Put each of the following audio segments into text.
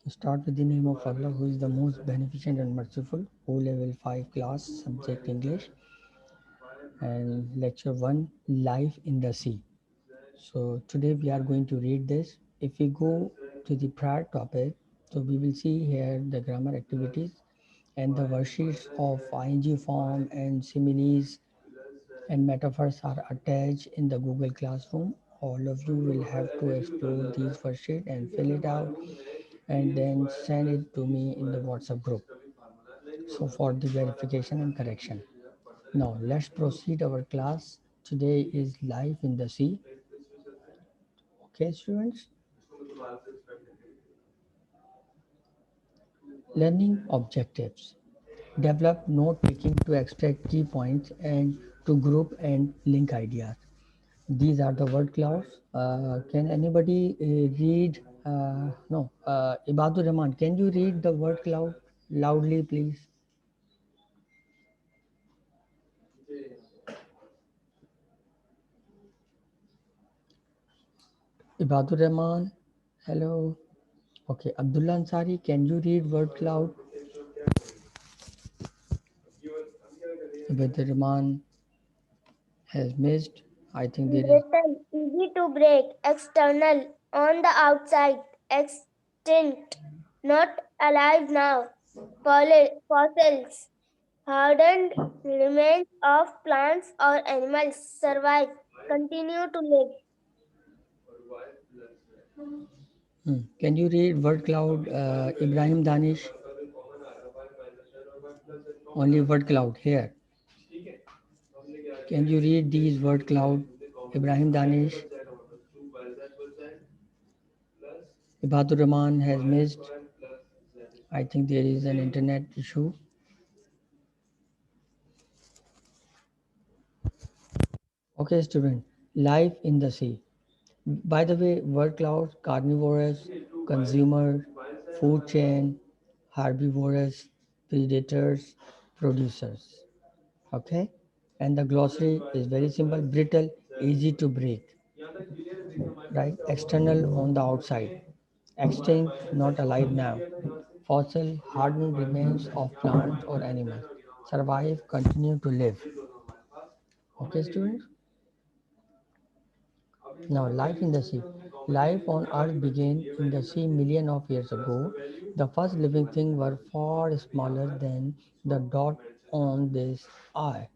Start with the name of Allah, who is the most beneficent and merciful. O level 5 class, subject English, and lecture 1, Life in the Sea. So today we are going to read this. If we go to the prior topic, so we will see here the grammar activities and the worksheets of ing form and similes and metaphors are attached in the Google Classroom. All of you will have to explore these worksheet and fill it out and then send it to me in the WhatsApp group. So for the verification and correction. Now let's proceed our class. Today is Life in the Sea. Okay, students. Learning objectives. Develop note taking to extract key points and to group and link ideas. These are the word clouds. Can anybody read? No. Ibadur Rahman, can you read the word cloud loudly, please? Ibadur Rahman, hello. Okay, Abdullah Ansari, can you read word cloud? Ibadur Rahman has missed. I think there is. Brittle, easy to break, external, on the outside, extinct, not alive now. Fossils, hardened remains of plants or animals survive, continue to live. Can you read word cloud, Ibrahim Danish? Only word cloud here. Can you read these word cloud, Ibrahim Danish? Ibadur Rahman has missed. I think there is an internet issue. Okay, student. Life in the sea. By the way, word cloud, carnivorous, consumer, food chain, herbivorous, predators, producers. Okay? And the glossary is very simple, brittle, easy to break. Right? External on the outside. Extinct, not alive now. Fossil, hardened remains of plants or animals. Survive, continue to live. Okay, students? Now, life in the sea. Life on Earth began in the sea millions of years ago. The first living things were far smaller than the dot on this eye.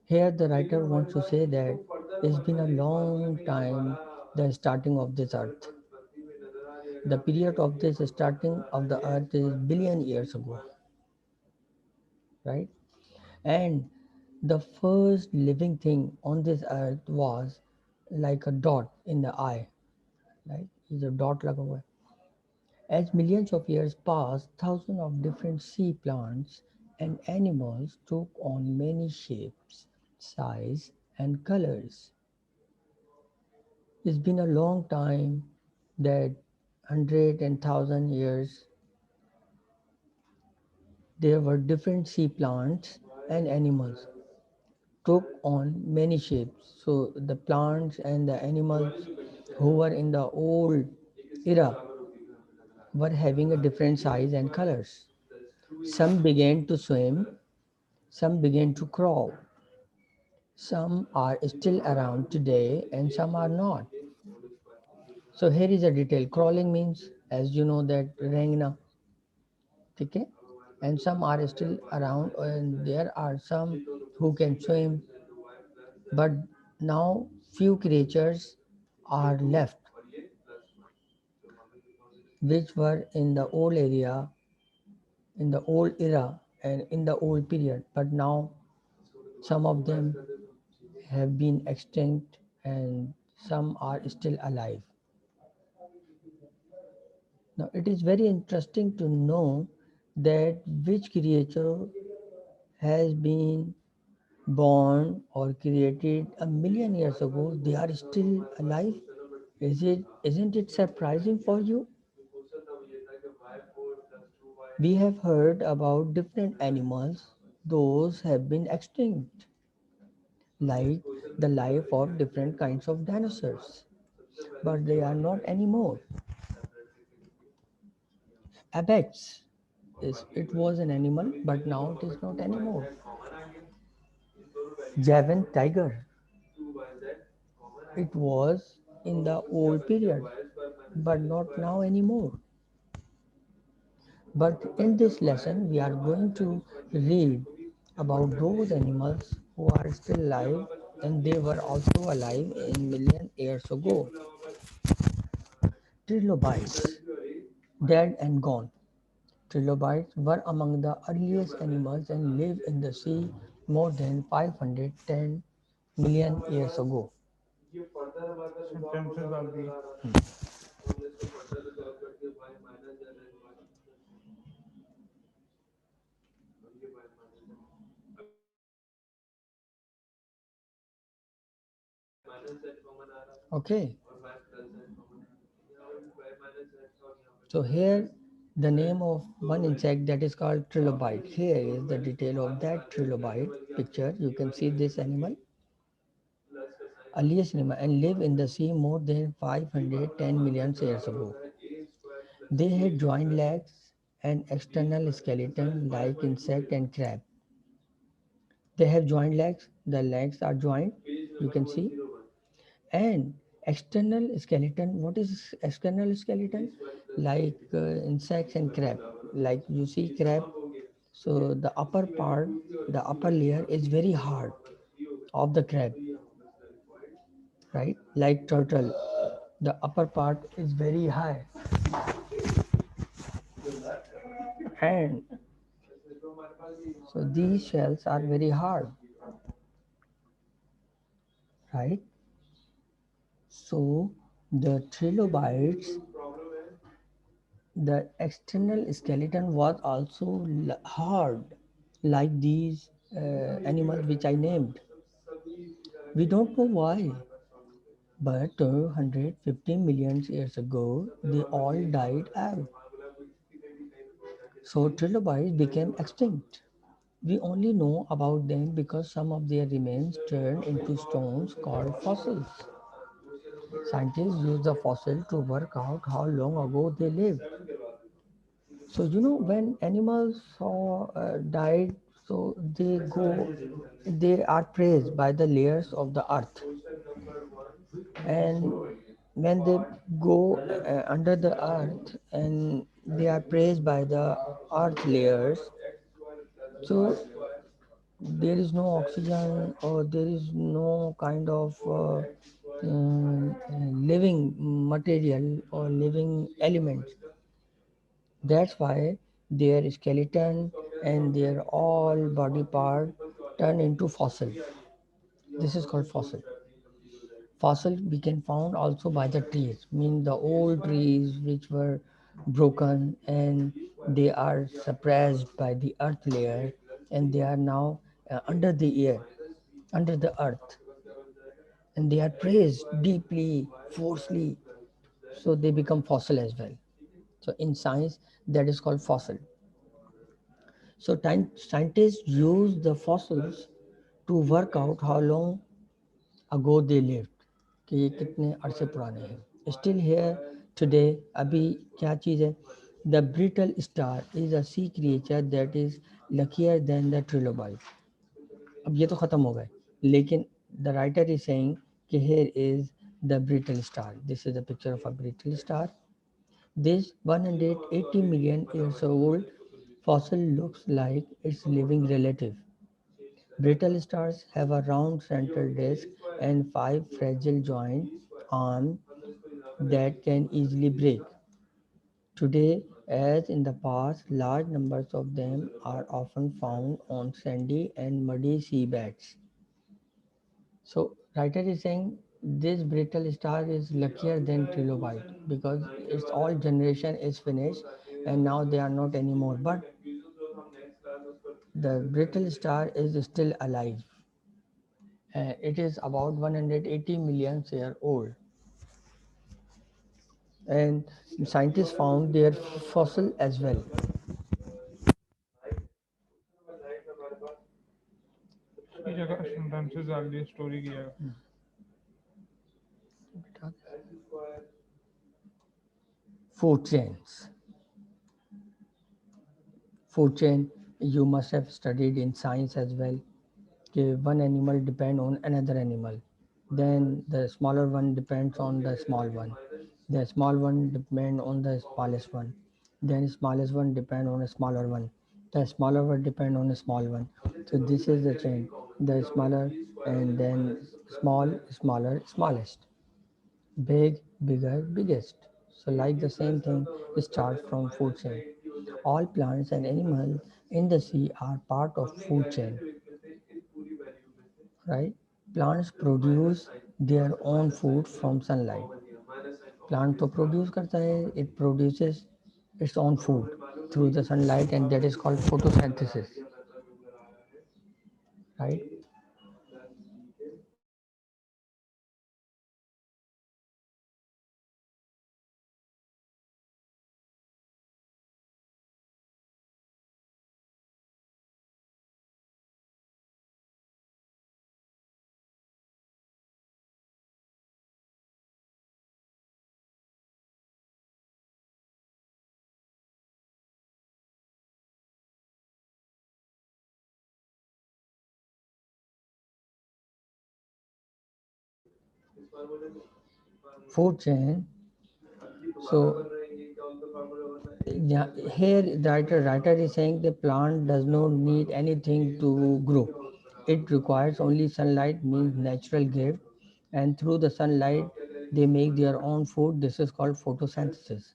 Here, the writer wants to say that it's been a long time the starting of this Earth. The period of this starting of the Earth is billion years ago, right? And the first living thing on this Earth was like a dot in the eye, right? Is a dot like a. As millions of years passed, thousands of different sea plants and animals took on many shapes, size, and colors. It's been a long time that 100 and 1,000 years there were different sea plants and animals took on many shapes. So the plants and the animals who were in the old era were having a different size and colors. Some began to swim, some began to crawl. Some are still around today and some are not. So here is a detail. Crawling means, as you know, that rengna, okay? And some are still around, and there are some who can swim, but now few creatures are left, which were in the old area, in the old era, and in the old period. But now some of them have been extinct, and some are still alive. Now, it is very interesting to know that which creature has been born or created a million years ago, they are still alive. Isn't it surprising for you? We have heard about different animals, those have been extinct, like the life of different kinds of dinosaurs, but they are not anymore. Ibex is it was an animal, but now it is not anymore. Javan tiger, it was in the old period, but not now anymore. But in this lesson, we are going to read about those animals who are still alive and they were also alive in million years ago. Trilobites, dead and gone. Trilobites were among the earliest animals and lived in the sea more than 510 million years ago. Sentences are the Okay, so here the name of one insect that is called trilobite. Here is the detail of that trilobite picture. You can see this animal, earliest animal, and live in the sea more than 510 million years ago. They had joint legs and external skeleton like insect and crab. They have joint legs. The legs are joint. You can see, and external skeleton. What is external skeleton? Like insects and crab. Like you see crab. So the upper part, the upper layer is very hard of the crab, right? Like turtle, the upper part is very high, and so these shells are very hard, right? So the trilobites, the external skeleton was also hard, like these animals which I named. We don't know why, but 250 million years ago, they all died out. So trilobites became extinct. We only know about them because some of their remains turned into stones called fossils. Scientists use the fossil to work out how long ago they lived. So you know when animals died, so they are praised by the layers of the earth, and when they go under the earth and they are praised by the earth layers, so there is no oxygen or there is no kind of living material or living element. That's why their skeleton and their all body part turn into fossil. This is called fossil. Fossil we can found also by the trees, mean the old trees which were broken and they are suppressed by the earth layer and they are now under the air, under the earth, and they are praised deeply, forcefully, so they become fossil as well. So in science, that is called fossil. So scientists use the fossils to work out how long ago they lived, कि ये कितने अरसे पुराने हैं. Still here today, अभी क्या चीज़ है? The brittle star is a sea creature that is luckier than the trilobite. अब ये तो ख़त्म हो गए, लेकिन the writer is saying कि here is the brittle star. This is a picture of a brittle star. This 180 million years old fossil looks like its living relative. Brittle stars have a round central disk and five fragile joint arms that can easily break. Today, as in the past, large numbers of them are often found on sandy and muddy seabeds. So, writer is saying this brittle star is luckier than trilobite because its all generation is finished and now they are not anymore. But the brittle star is still alive. It is about 180 million years old, and scientists found their fossil as well. इसकी जगह sentences डाल दिए story की जगह. Food chains. food chain, you must have studied in science as well. Okay, one animal depend on another animal, then the smaller one depends on the small one, the small one depend on the smallest one, then smallest one depend on a smaller one, the smaller one depend on a small one. So this is the chain, the smaller, and then small, smaller, smallest, big, bigger, biggest. So like the same thing starts from food chain. All plants and animals in the sea are part of food chain, right? Plants produce their own food from sunlight. Plant to produce करता है, it produces its own food through the sunlight, and that is called photosynthesis, right? Food chain. So yeah, here writer is saying the plant does not need anything to grow. It requires only sunlight, means natural gift, and through the sunlight they make their own food. This is called photosynthesis.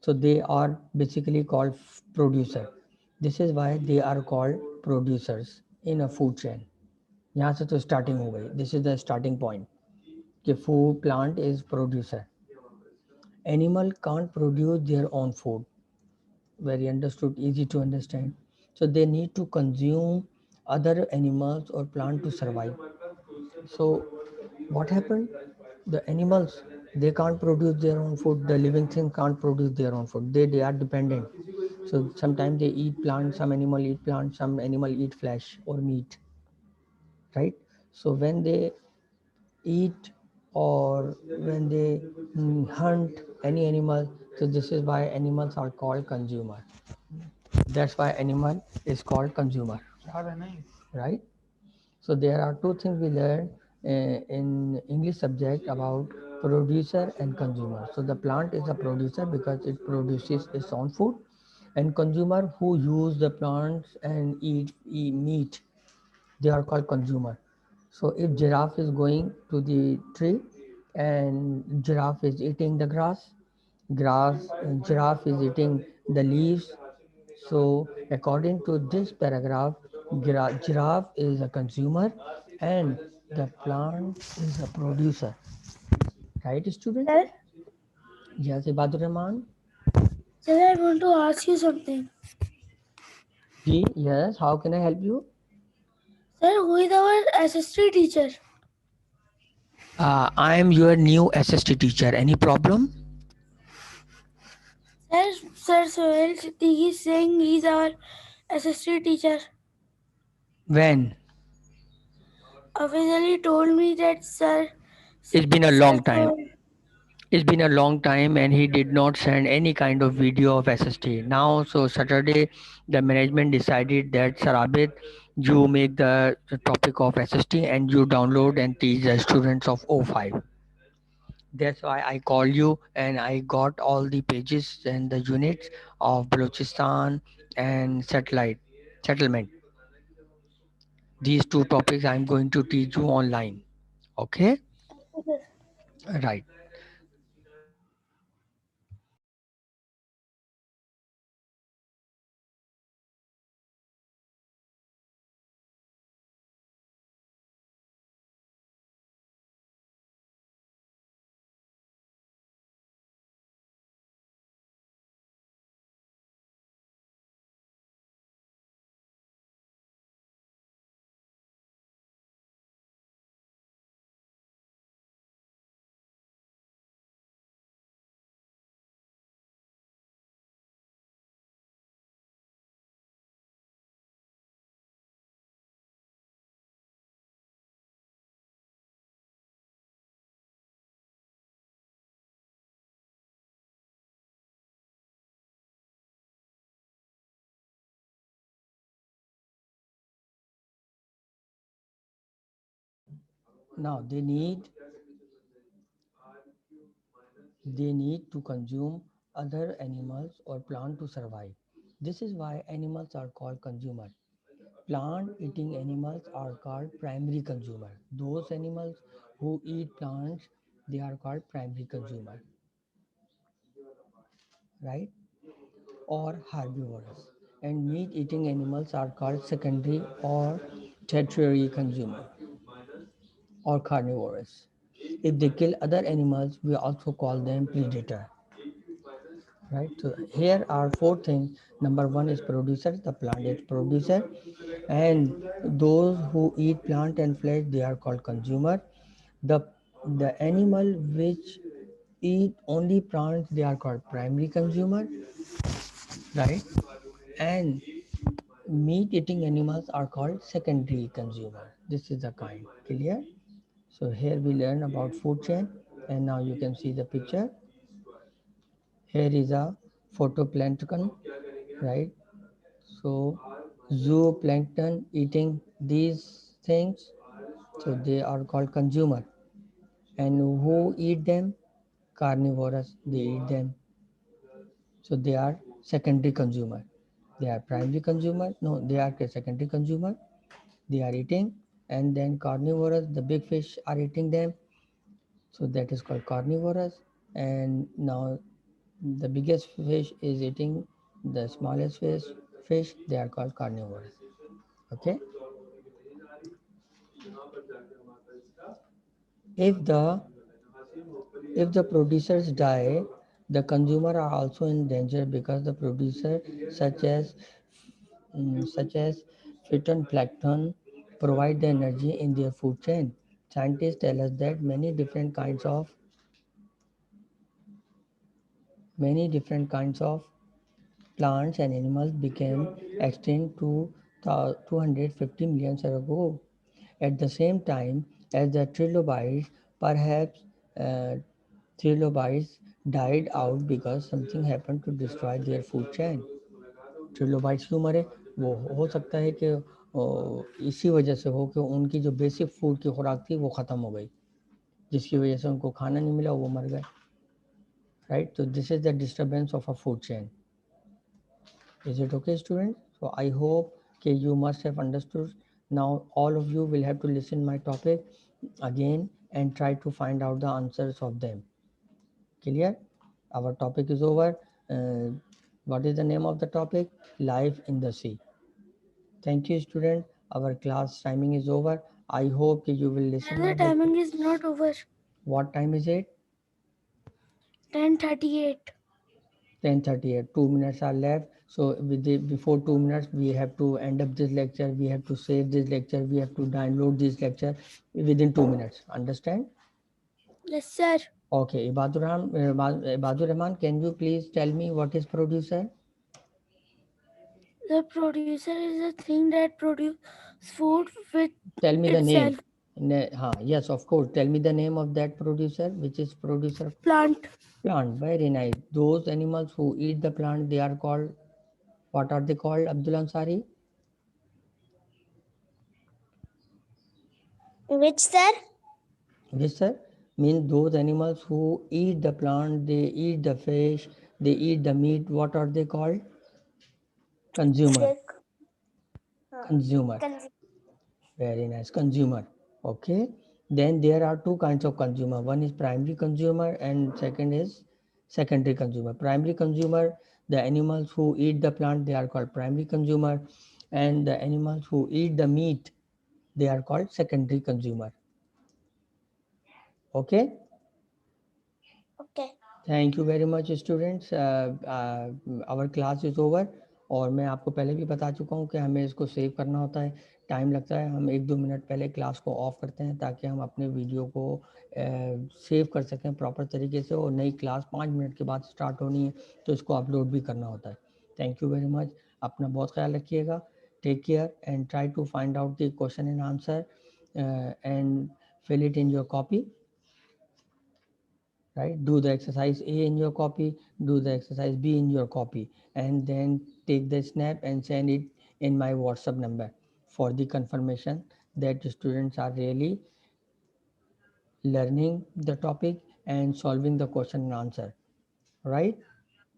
So they are basically called producer. This is why they are called producers in a food chain. यहाँ से तो starting हो गई. This is the starting point. कि food plant is producer. Animal can't produce their own food. Very understood, easy to understand. So they need to consume other animals or plant to survive. So what happened? The animals, they can't produce their own food. The living thing can't produce their own food. They are dependent. So sometimes they eat plants, some animal eat plants, some animal eat flesh or meat, right? So when they eat or when they hunt any animal, so this is why animals are called consumer. That's why animal is called consumer, right? So there are two things we learn in English subject about producer and consumer. So the plant is a producer because it produces its own food, and consumer who use the plants and eat meat, they are called consumer. So if giraffe is going to the tree and giraffe is eating the grass, giraffe is eating the leaves. So according to this paragraph, giraffe is a consumer and the plant is a producer. Right, student? Sir, Yes, Ibadur Rahman. sir, I want to ask you something. Yes, how can I help you? Sir, who is our SST teacher? I am your new SST teacher. Any problem? Sir, Sohail Siddiqui is saying he is our SST teacher. When? Officially told me that It's been a Sir long time. Sohail. It's been a long time and he did not send any kind of video of SST. Now, so Saturday, the management decided that Sarabit, you make the topic of SST and you download and teach the students of O5. That's why I call you and I got all the pages and the units of Balochistan and satellite settlement. These two topics I'm going to teach you online. Okay? Right. Now they need to consume other animals or plant to survive. This is why animals are called consumer. Plant eating animals are called primary consumer. Those animals who eat plants, they are called primary consumer, right? Or herbivorous. And meat eating animals are called secondary or tertiary consumer or carnivorous. If they kill other animals, we also call them predator. Right, so here are four things. Number one is producer, the plant is producer, and those who eat plant and flesh, they are called consumer. The the animal which eat only plants, they are called primary consumer, right? And meat eating animals are called secondary consumer. This is the kind. Clear? So here we learn about food chain, and now you can see the picture. Here is a photoplankton, right? So zooplankton eating these things, so they are called consumer. And who eat them? Carnivorous, they eat them. So they are secondary consumer. They are primary consumer. No, they are secondary consumer. They are eating, and then carnivorous, the big fish are eating them. So that is called carnivorous. And now the biggest fish is eating the smallest fish, they are called carnivorous. Okay. If the if the producers die, the consumer are also in danger because the producer such as phytoplankton provide the energy in their food chain. Scientists tell us that many different kinds of plants and animals became extinct 250 million years ago. At the same time as the trilobites, perhaps uh, trilobites died out because something happened to destroy their food chain. Trilobites क्यों मरे? वो हो सकता है कि इसी वजह से हो कि उनकी जो बेसिक फूड की खुराक थी वो ख़त्म हो गई, जिसकी वजह से उनको खाना नहीं मिला, वो मर गए, राइट? तो this is the disturbance of a food chain. Is it okay, student? So I hope okay, you must have understood. Now all of you will have to listen my topic again and try to find out the answers of them. Clear? Our topic is over. Uh, what is the name of the topic? Life in the sea. Thank you, student. Our class timing is over. I hope you will listen Sir, my the lecture. timing is not over. What time is it? 10:38. 10:38. 2 minutes are left. So before 2 minutes, we have to end up this lecture. We have to save this lecture. We have to download this lecture within 2 minutes. Understand? Yes, sir. Okay. Ibadur Rahman, can you please tell me what is producer? The producer is a thing that produces food with Tell me the name. itself. Yes, of course. Tell me the name of that producer, which is producer. Plant. Plant. Very nice. Those animals who eat the plant, they are called, what are they called, Abdul Ansari? Which, sir? Yes, sir. Means those animals who eat the plant, they eat the fish, they eat the meat. What are they called? Consumer. Sick. Consumer. Very nice. Consumer. Okay. Then there are two kinds of consumer. One is primary consumer and second is secondary consumer. Primary consumer, the animals who eat the plant, they are called primary consumer. And the animals who eat the meat, they are called secondary consumer. Okay. Okay. Thank you very much students. Our class is over. और मैं आपको पहले भी बता चुका हूँ कि हमें इसको सेव करना होता है, टाइम लगता है. हम 1-2 मिनट पहले क्लास को ऑफ करते हैं ताकि हम अपने वीडियो को सेव कर सकें प्रॉपर तरीके से. और नई क्लास 5 मिनट के बाद स्टार्ट होनी है तो इसको अपलोड भी करना होता है. Thank you very much. अपना बहुत ख्याल रखिएगा. Take care and try to find out the question and answer and fill it in your copy. Right, do the exercise A in your copy, do the exercise B in your copy, and then take the snap and send it in my WhatsApp number for the confirmation that students are really learning the topic and solving the question and answer. Right?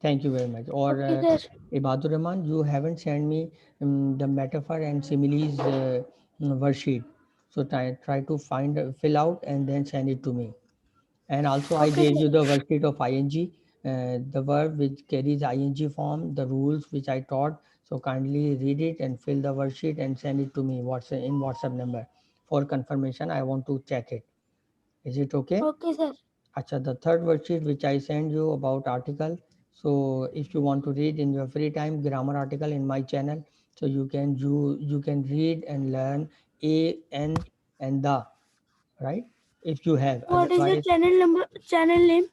Thank you very much. Or Okay, sir. Ibadur Rahman, you haven't sent me the metaphor and similes worksheet. So try to find, fill out and then send it to me. And also I Okay, gave you sir. the worksheet of ing, the verb which carries ing form, the rules which I taught. So kindly read it and fill the worksheet and send it to me in WhatsApp number for confirmation. I want to check it. Is it okay? Okay, sir. Acha, the third worksheet which I send you about article. So if you want to read in your free time grammar article in my channel, so you can read and learn a, n, and the, right? If you have, What is your otherwise channel number? Channel name?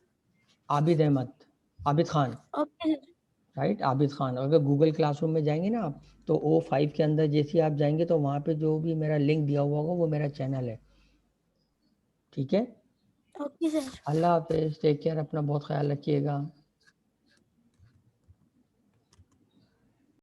Abid Ahmed, Abid Khan, Okay, sir. Right, Abid Khan. अगर Google classroom में जाएंगे ना आप, तो O5 के अंदर जैसे आप जाएंगे तो वहाँ पे जो भी मेरा लिंक दिया हुआ होगा वो मेरा चैनल है। ठीक है, Okay, sir. अल्लाह हाफिज़, टेक केयर, अपना बहुत ख्याल रखिएगा।